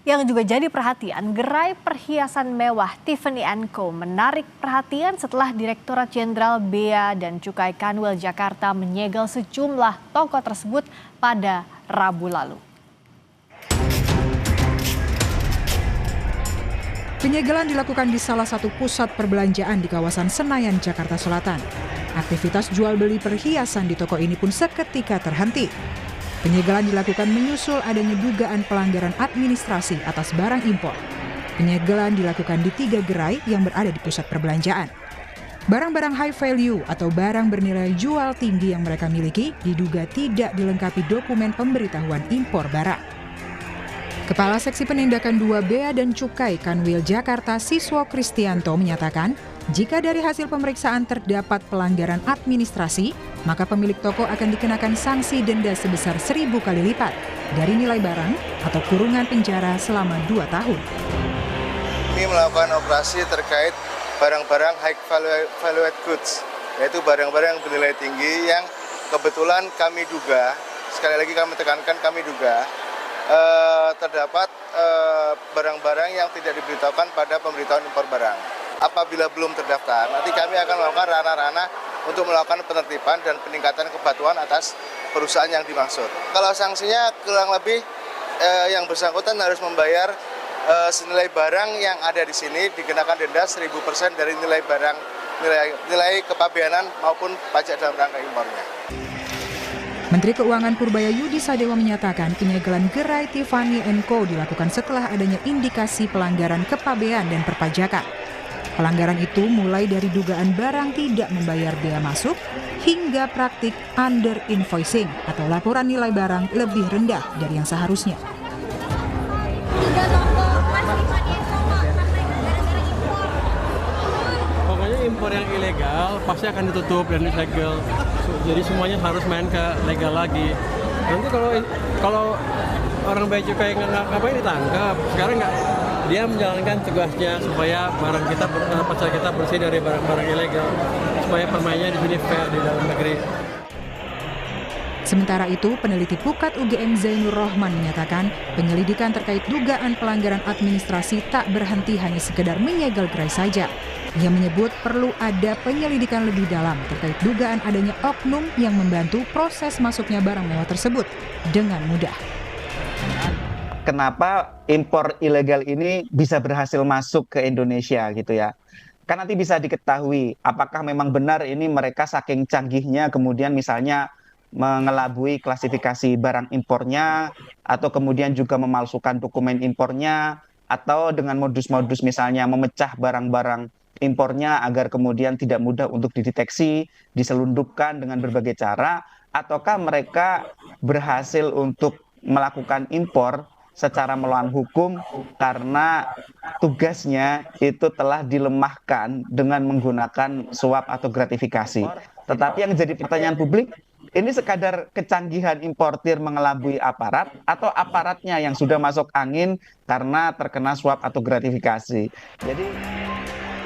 Yang juga jadi perhatian, gerai perhiasan mewah Tiffany & Co menarik perhatian setelah Direktorat Jenderal Bea dan Cukai Kanwil Jakarta menyegel sejumlah toko tersebut pada Rabu lalu. Penyegelan dilakukan di salah satu pusat perbelanjaan di kawasan Senayan, Jakarta Selatan. Aktivitas jual beli perhiasan di toko ini pun seketika terhenti. Penyegelan dilakukan menyusul adanya dugaan pelanggaran administrasi atas barang impor. Penyegelan dilakukan di 3 gerai yang berada di pusat perbelanjaan. Barang-barang high value atau barang bernilai jual tinggi yang mereka miliki diduga tidak dilengkapi dokumen pemberitahuan impor barang. Kepala Seksi Penindakan 2 Bea dan Cukai Kanwil Jakarta Siswo Kristianto menyatakan, jika dari hasil pemeriksaan terdapat pelanggaran administrasi, maka pemilik toko akan dikenakan sanksi denda sebesar 1.000 kali lipat dari nilai barang atau kurungan penjara selama 2 tahun. Kami melakukan operasi terkait barang-barang high valued goods, yaitu barang-barang bernilai tinggi yang kebetulan kami duga, sekali lagi kami tekankan kami duga, terdapat barang-barang yang tidak diberitahukan pada pemberitahuan impor barang. Apabila belum terdaftar, nanti kami akan melakukan ranah-ranah untuk melakukan penertiban dan peningkatan kepatuhan atas perusahaan yang dimaksud. Kalau sanksinya kurang lebih yang bersangkutan harus membayar senilai barang yang ada di sini dikenakan denda 1.000% dari nilai barang, nilai kepabeanan maupun pajak dalam rangka impornya. Menteri Keuangan Purbaya Yudi Sadewa menyatakan penyegelan gerai Tiffany & Co dilakukan setelah adanya indikasi pelanggaran kepabean dan perpajakan. Pelanggaran itu mulai dari dugaan barang tidak membayar bea masuk hingga praktik under invoicing atau laporan nilai barang lebih rendah dari yang seharusnya. Pokoknya impor yang ilegal pasti akan ditutup dan disegel. Jadi semuanya harus main ke legal lagi. Nanti kalau orang bea cukai ngapain ditangkap? Sekarang nggak, dia menjalankan tugasnya supaya barang kita, pasar kita bersih dari barang-barang ilegal, supaya permainnya di sini fair di dalam negeri. Sementara itu, peneliti Pukat UGM Zainur Rohman menyatakan penyelidikan terkait dugaan pelanggaran administrasi tak berhenti hanya sekedar menyegel gerai saja. Ia menyebut perlu ada penyelidikan lebih dalam terkait dugaan adanya oknum yang membantu proses masuknya barang mewah tersebut dengan mudah. Kenapa impor ilegal ini bisa berhasil masuk ke Indonesia gitu ya? Kan nanti bisa diketahui apakah memang benar ini mereka saking canggihnya kemudian misalnya mengelabui klasifikasi barang impornya atau kemudian juga memalsukan dokumen impornya atau dengan modus-modus misalnya memecah barang-barang impornya agar kemudian tidak mudah untuk dideteksi, diselundupkan dengan berbagai cara, ataukah mereka berhasil untuk melakukan impor secara melawan hukum karena tugasnya itu telah dilemahkan dengan menggunakan suap atau gratifikasi. Tetapi yang jadi pertanyaan publik, ini sekadar kecanggihan importir mengelabui aparat atau aparatnya yang sudah masuk angin karena terkena suap atau gratifikasi. Jadi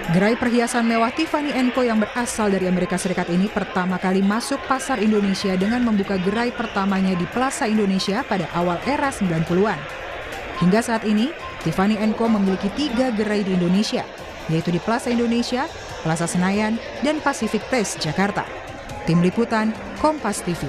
gerai perhiasan mewah Tiffany & Co yang berasal dari Amerika Serikat ini pertama kali masuk pasar Indonesia dengan membuka gerai pertamanya di Plaza Indonesia pada awal era 90-an. Hingga saat ini, Tiffany & Co memiliki 3 gerai di Indonesia, yaitu di Plaza Indonesia, Plaza Senayan, dan Pacific Place, Jakarta. Tim Liputan, Kompas TV.